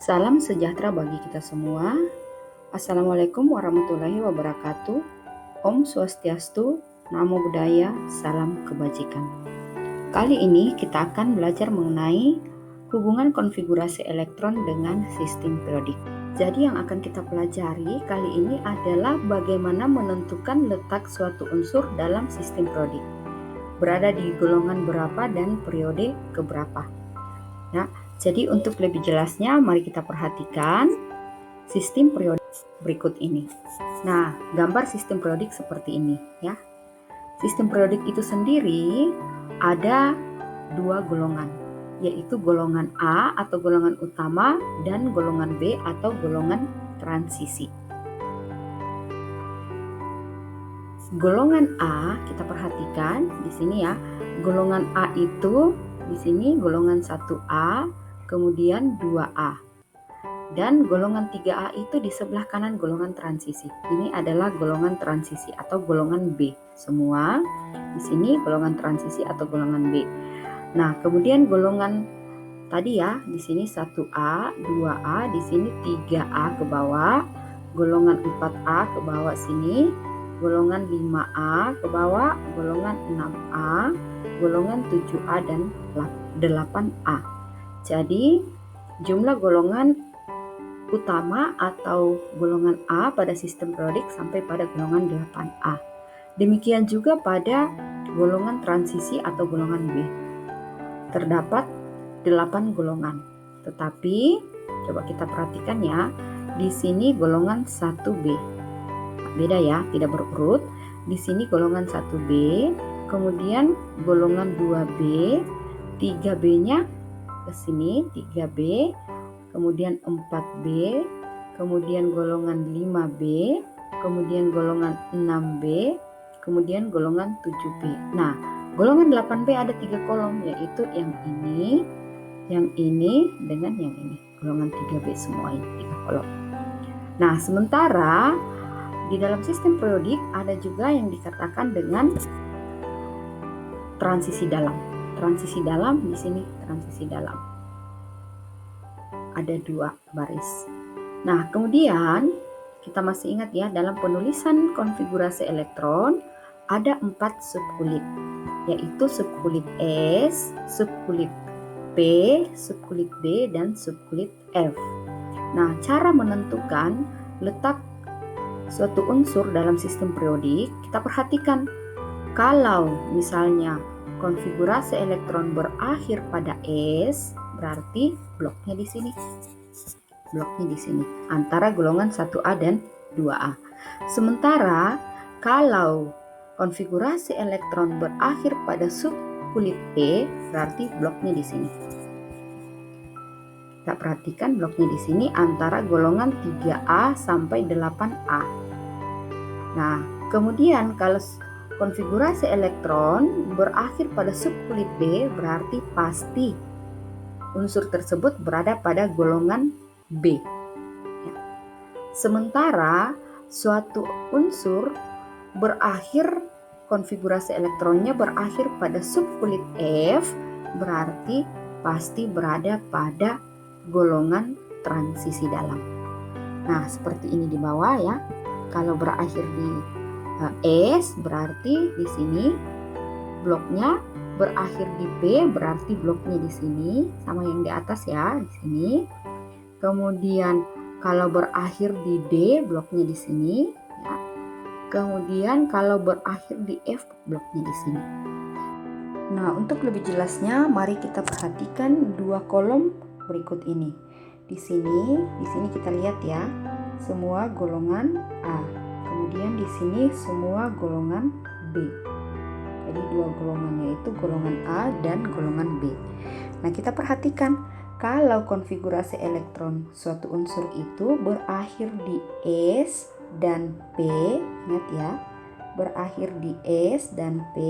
Salam sejahtera bagi kita semua. Assalamualaikum warahmatullahi wabarakatuh. Om Swastiastu, Namo Buddhaya, Salam Kebajikan. Kali ini kita akan belajar mengenai hubungan konfigurasi elektron dengan sistem periodik. Jadi yang akan kita pelajari kali ini adalah bagaimana menentukan letak suatu unsur dalam sistem periodik. Berada di golongan berapa dan periode keberapa. Ya, jadi untuk lebih jelasnya mari kita perhatikan sistem periodik berikut ini. Nah, gambar sistem periodik seperti ini ya. Sistem periodik itu sendiri ada dua golongan, yaitu golongan A atau golongan utama dan golongan B atau golongan transisi. Golongan A kita perhatikan di sini ya. Golongan A itu di sini golongan 1A, kemudian 2A. Dan golongan 3A itu di sebelah kanan golongan transisi. Ini adalah golongan transisi atau golongan B. Semua di sini golongan transisi atau golongan B. Nah, kemudian golongan tadi ya, di sini 1A, 2A, di sini 3A ke bawah, golongan 4A ke bawah sini, golongan 5A ke bawah, golongan 6A, golongan 7A dan 8A. Jadi jumlah golongan utama atau golongan A pada sistem periodik sampai pada golongan 8A. Demikian juga pada golongan transisi atau golongan B. Terdapat 8 golongan. Tetapi coba kita perhatikan ya, di sini golongan 1B. Beda ya, tidak berurut. Di sini golongan 1B, kemudian golongan 2B, 3B-nya ke sini 3B, kemudian 4B, kemudian golongan 5B, kemudian golongan 6B, kemudian golongan 7B. Nah, golongan 8B ada 3 kolom, yaitu yang ini, dengan yang ini. Golongan 3B semua ini 3 kolom. Nah, sementara di dalam sistem periodik ada juga yang dikatakan dengan transisi dalam. Transisi dalam di sini transisi dalam. Ada 2 baris. Nah, kemudian kita masih ingat ya, dalam penulisan konfigurasi elektron ada 4 subkulit, yaitu subkulit S, subkulit P, subkulit B, dan subkulit F. Nah, cara menentukan letak suatu unsur dalam sistem periodik, kita perhatikan kalau misalnya konfigurasi elektron berakhir pada S, berarti bloknya di sini. Bloknya di sini antara golongan 1A dan 2A. Sementara kalau konfigurasi elektron berakhir pada subkulit P, berarti bloknya di sini. Kita perhatikan bloknya di sini antara golongan 3A sampai 8A. Nah, kemudian kalau konfigurasi elektron berakhir pada subkulit B, berarti pasti unsur tersebut berada pada golongan B. Ya. Sementara suatu unsur berakhir, konfigurasi elektronnya berakhir pada subkulit F, berarti pasti berada pada golongan transisi dalam. Nah, seperti ini di bawah ya. Kalau berakhir di S, berarti di sini bloknya, berakhir di B, berarti bloknya di sini sama yang di atas ya, di sini. Kemudian kalau berakhir di D, bloknya di sini ya. Kemudian kalau berakhir di F, bloknya di sini. Nah, untuk lebih jelasnya mari kita perhatikan 2 kolom berikut ini. Di sini kita lihat ya, semua golongan A. Kemudian di sini semua golongan B. Jadi 2 golongannya itu golongan A dan golongan B. Nah, kita perhatikan kalau konfigurasi elektron suatu unsur itu berakhir di S dan P, ingat ya, berakhir di S dan P,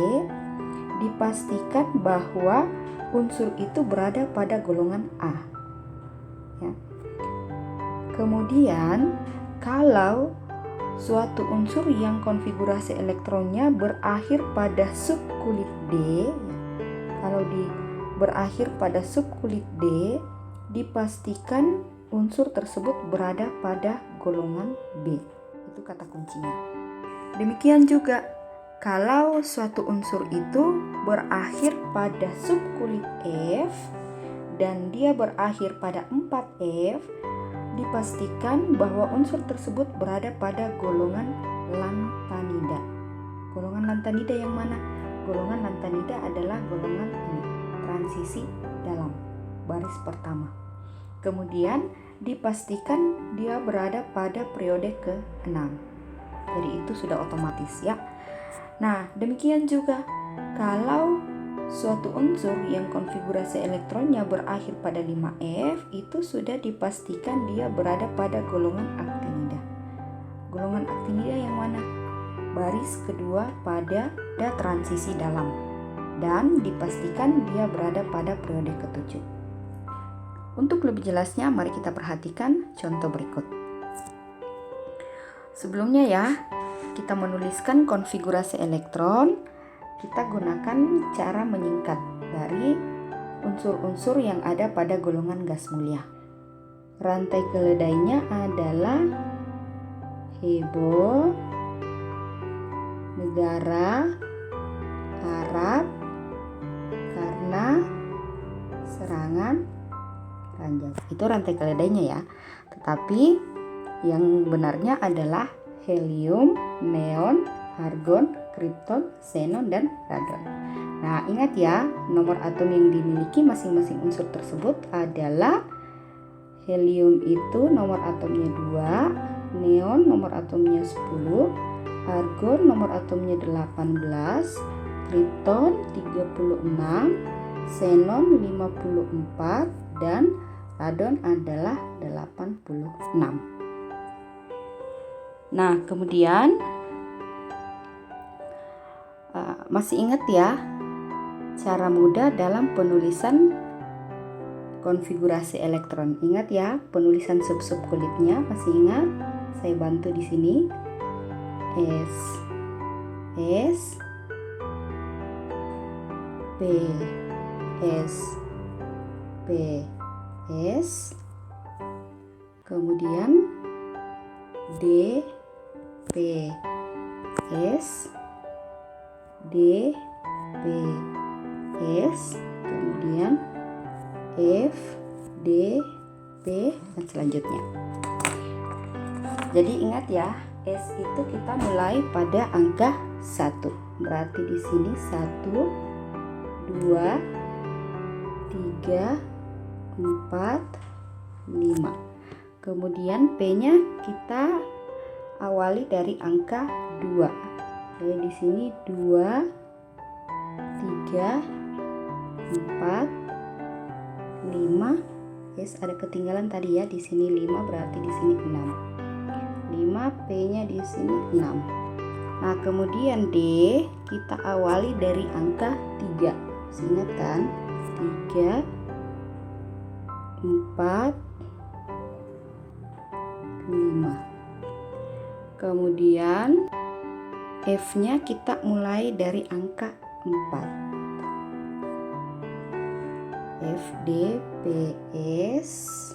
dipastikan bahwa unsur itu berada pada golongan A. Ya. Kemudian kalau suatu unsur yang konfigurasi elektronnya berakhir pada subkulit D, kalau berakhir pada subkulit D, dipastikan unsur tersebut berada pada golongan B. Itu kata kuncinya. Demikian juga kalau suatu unsur itu berakhir pada subkulit F dan dia berakhir pada 4F, dipastikan bahwa unsur tersebut berada pada golongan lantanida. Golongan lantanida yang mana? Golongan lantanida adalah golongan ini, transisi dalam, baris pertama. Kemudian dipastikan dia berada pada periode ke-6. Jadi itu sudah otomatis ya. Nah, demikian juga kalau suatu unsur yang konfigurasi elektronnya berakhir pada 5F, itu sudah dipastikan dia berada pada golongan aktinida. Golongan aktinida yang mana? Baris kedua pada transisi dalam, dan dipastikan dia berada pada periode ke-7. Untuk lebih jelasnya, mari kita perhatikan contoh berikut. Sebelumnya ya, kita menuliskan konfigurasi elektron. Kita gunakan cara menyingkat dari unsur-unsur yang ada pada golongan gas mulia. Rantai keledainya adalah Hebo, negara Arab, karena serangan ranjau. Itu rantai keledainya ya. Tetapi yang benarnya adalah helium, neon, argon, kripton, xenon, dan radon. Nah, ingat ya, nomor atom yang dimiliki masing-masing unsur tersebut adalah helium itu nomor atomnya 2, neon nomor atomnya 10, argon nomor atomnya 18, kripton 36, xenon 54, dan radon adalah 86. Nah, kemudian masih ingat ya cara mudah dalam penulisan konfigurasi elektron. Ingat ya, penulisan sub-sub kulitnya masih ingat? Saya bantu di sini. S P S P S, kemudian D P S D P S, kemudian F D P, dan selanjutnya. Jadi ingat ya, S itu kita mulai pada angka 1. Berarti di sini 1 2 3 4 5. Kemudian P-nya kita awali dari angka 2. Jadi di sini 2 3 4 5. Yes, ada ketinggalan tadi ya, di sini 5, berarti di sini 6. 5, P-nya di sini 6. Nah, kemudian D kita awali dari angka 3. Ingat kan? 3 4 5. Kemudian F-nya kita mulai dari angka 4. F D P S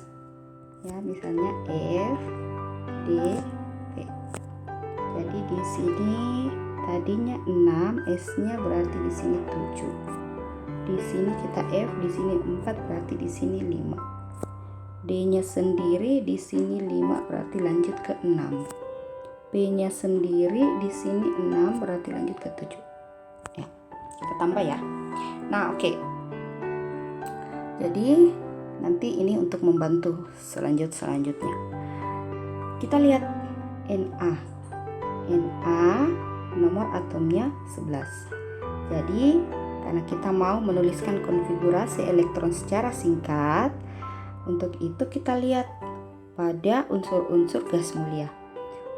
ya, misalnya F D P. Jadi di sini tadinya 6, S-nya berarti di sini 7. Di sini kita F, di sini 4, berarti di sini 5. D-nya sendiri di sini 5, berarti lanjut ke 6. P-nya sendiri di sini 6, berarti lanjut ke 7. Ya, kita tambah ya. Nah, oke. Jadi nanti ini untuk membantu selanjutnya. Kita lihat Na. Na nomor atomnya 11. Jadi karena kita mau menuliskan konfigurasi elektron secara singkat, untuk itu kita lihat pada unsur-unsur gas mulia.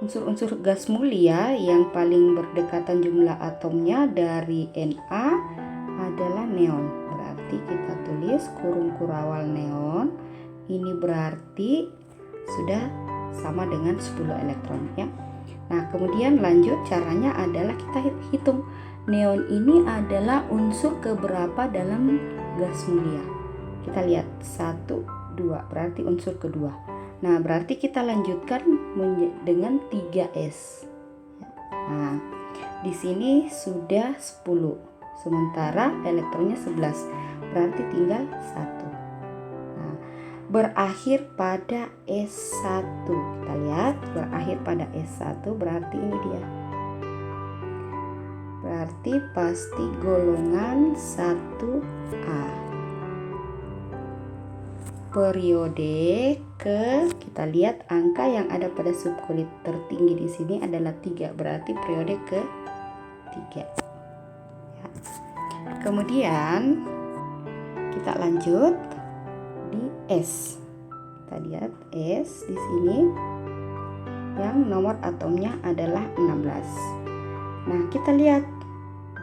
Unsur-unsur gas mulia yang paling berdekatan jumlah atomnya dari Na adalah neon. Berarti kita tulis kurung kurawal neon. Ini berarti sudah sama dengan 10 elektron ya. Nah, kemudian lanjut caranya adalah kita hitung neon ini adalah unsur keberapa dalam gas mulia. Kita lihat 1, 2, berarti unsur kedua. Nah, berarti kita lanjutkan dengan 3s. Nah, di sini sudah 10, sementara elektronnya 11, berarti tinggal 1. Nah, berakhir pada S1. Kita lihat berakhir pada S1 berarti ini dia. Berarti pasti golongan 1A. Periode kita lihat angka yang ada pada subkulit tertinggi di sini adalah 3, berarti periode ke-3. Ya. Kemudian kita lanjut di S. Kita lihat S di sini yang nomor atomnya adalah 16. Nah, kita lihat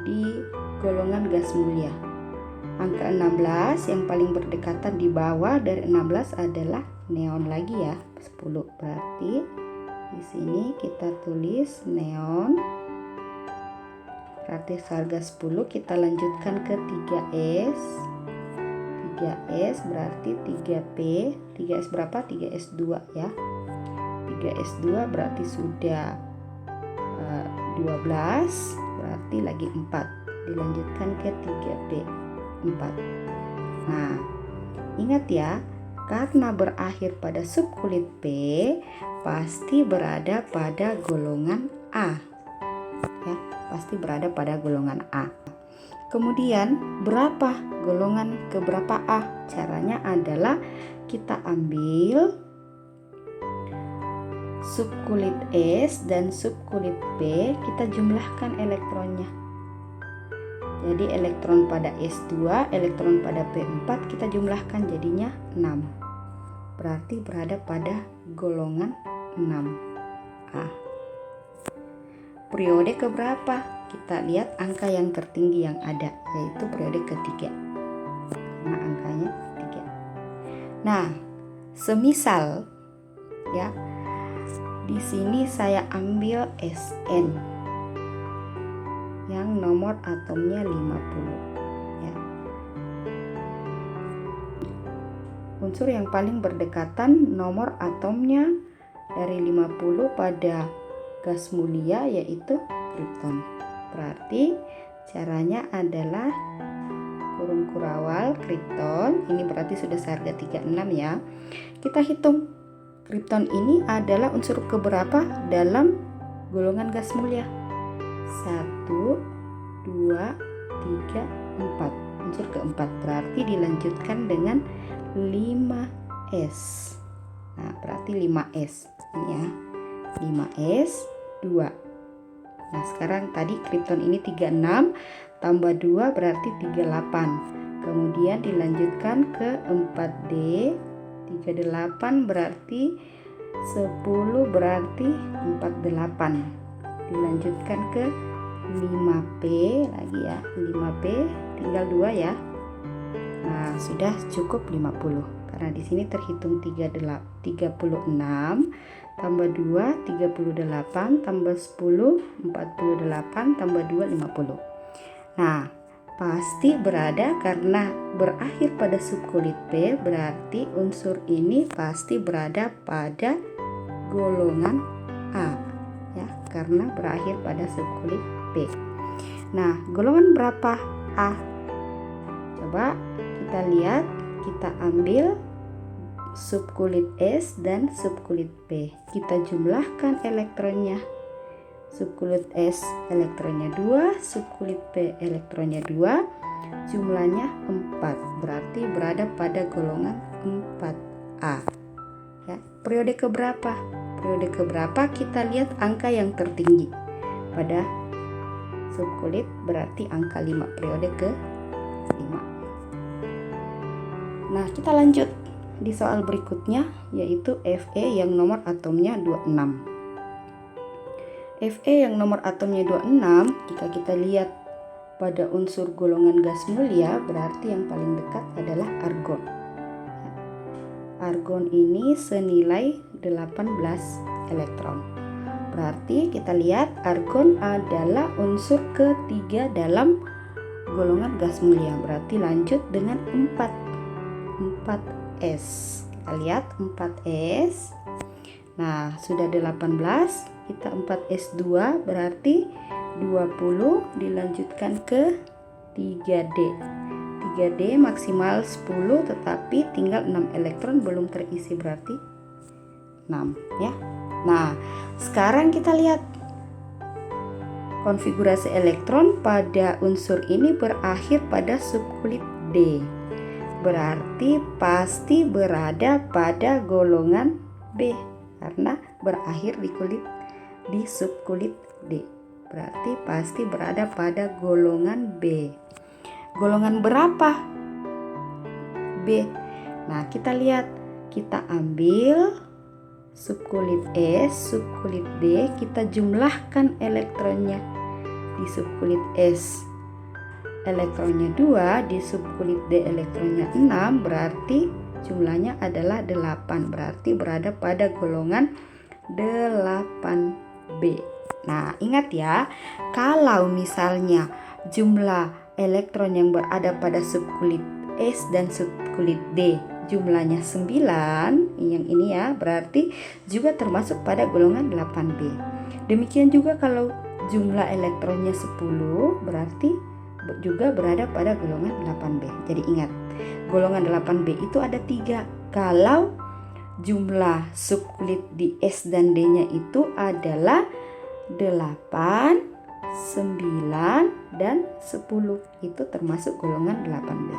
di golongan gas mulia. Angka 16 yang paling berdekatan di bawah dari 16 adalah neon lagi ya, 10. Berarti di sini kita tulis neon. Berarti harga 10, kita lanjutkan ke 3S. 3S berarti 3P. 3S berapa? 3S2 ya. 3S2 berarti sudah 12, berarti lagi 4. Dilanjutkan ke 3P. 4. Nah, ingat ya, karena berakhir pada subkulit P, pasti berada pada golongan A. Ya, pasti berada pada golongan A. Kemudian, berapa golongan ke berapa A? Caranya adalah kita ambil subkulit S dan subkulit P, kita jumlahkan elektronnya. Jadi elektron pada S2, elektron pada P4 kita jumlahkan jadinya 6. Berarti berada pada golongan 6A. Periode keberapa? Kita lihat angka yang tertinggi yang ada, yaitu periode ketiga. Karena angkanya 3. Nah, semisal ya, di sini saya ambil Sn yang nomor atomnya 50 ya. Unsur yang paling berdekatan nomor atomnya dari 50 pada gas mulia yaitu kripton. Berarti caranya adalah kurung kurawal kripton, ini berarti sudah seharga 36 ya. Kita hitung kripton ini adalah unsur keberapa dalam golongan gas mulia? 1, 2, 3, 4. Unsur keempat, berarti dilanjutkan dengan 5S. Nah, berarti 5S ini ya. 5S 2. Nah, sekarang tadi kripton ini 36 tambah 2 berarti 38. Kemudian dilanjutkan ke 4D. 38 berarti 10 berarti 48. Dilanjutkan ke 5P lagi ya, 5P tinggal 2 ya. Nah, sudah cukup 50 karena di sini terhitung 36 tambah 2 38 tambah 10 48 tambah 2 50. Nah, pasti berada karena berakhir pada subkulit P, berarti unsur ini pasti berada pada golongan A ya, karena berakhir pada subkulit P. Nah, golongan berapa A? Coba kita lihat, kita ambil subkulit S dan subkulit P. Kita jumlahkan elektronnya. Subkulit S elektronnya 2, subkulit P elektronnya 2, jumlahnya 4. Berarti berada pada golongan 4A. Ya, periode keberapa? Periode keberapa? Kita lihat angka yang tertinggi pada subkulit, berarti angka 5, periode ke-5. Nah, kita lanjut di soal berikutnya, yaitu Fe yang nomor atomnya 26. Fe yang nomor atomnya 26, jika kita lihat pada unsur golongan gas mulia, berarti yang paling dekat adalah argon. Argon ini senilai 18 elektron. Berarti kita lihat argon adalah unsur ketiga dalam golongan gas mulia. Berarti lanjut dengan 4S. Kita kita lihat 4S. Nah, sudah 18, kita 4S2 berarti 20 dilanjutkan ke 3D. 3D maksimal 10 tetapi tinggal 6 elektron belum terisi berarti 6 ya. Nah, sekarang kita lihat konfigurasi elektron pada unsur ini berakhir pada subkulit D. Berarti pasti berada pada golongan B karena berakhir di subkulit D. Berarti pasti berada pada golongan B. Golongan berapa? B. Nah, kita lihat, kita ambil subkulit S, subkulit D, kita jumlahkan elektronnya. Di subkulit S elektronnya 2, di subkulit D elektronnya 6, berarti jumlahnya adalah 8, berarti berada pada golongan 8B. Nah, ingat ya, kalau misalnya jumlah elektron yang berada pada subkulit S dan subkulit D jumlahnya 9, yang ini ya, berarti juga termasuk pada golongan 8B. Demikian juga kalau jumlah elektronnya 10, berarti juga berada pada golongan 8B. Jadi ingat, golongan 8B itu ada 3. Kalau jumlah subkulit di S dan D-nya itu adalah 8, 9, dan 10. Itu termasuk golongan 8B.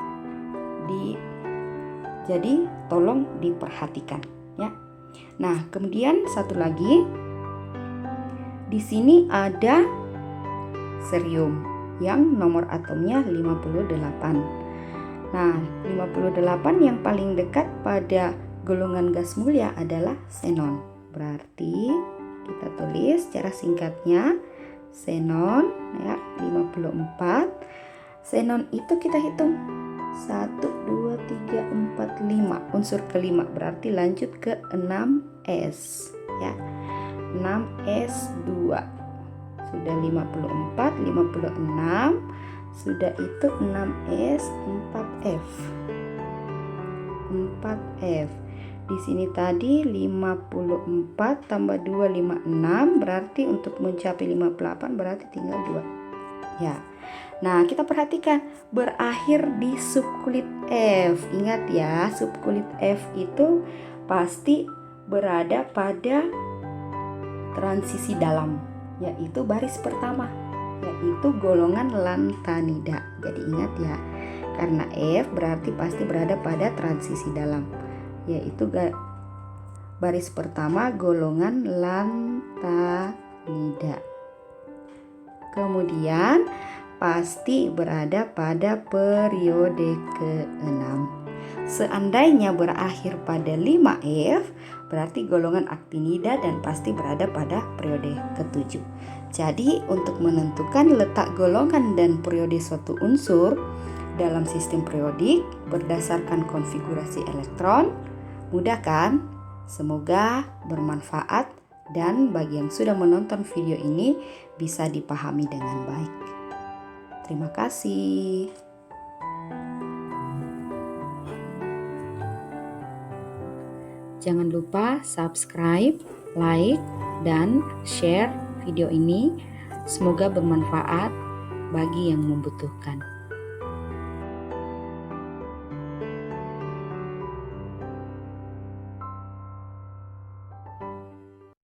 Jadi tolong diperhatikan ya. Nah, kemudian satu lagi, di sini ada cerium yang nomor atomnya 58. Nah, 58 yang paling dekat pada golongan gas mulia adalah xenon. Berarti kita tulis secara singkatnya xenon ya, 54. Xenon itu kita hitung 1, 2, 3, 4, 5. Unsur kelima berarti lanjut ke 6S ya. 6S2. Sudah 54, 56. Sudah itu 6S, 4F. 4F. Di sini tadi 54 tambah 2, 56. Berarti untuk mencapai 58 berarti tinggal 2. Ya. Nah, kita perhatikan berakhir di subkulit F. Ingat ya, subkulit F itu pasti berada pada transisi dalam, yaitu baris pertama, yaitu golongan lantanida. Jadi ingat ya, karena F berarti pasti berada pada transisi dalam, yaitu baris pertama golongan lantanida. Kemudian pasti berada pada periode ke-6. Seandainya berakhir pada 5F, berarti golongan aktinida dan pasti berada pada periode ke-7. Jadi, untuk menentukan letak golongan dan periode suatu unsur dalam sistem periodik berdasarkan konfigurasi elektron, mudah kan? Semoga bermanfaat dan bagi yang sudah menonton video ini bisa dipahami dengan baik. Terima kasih. Jangan lupa subscribe, like, dan share video ini. Semoga bermanfaat bagi yang membutuhkan.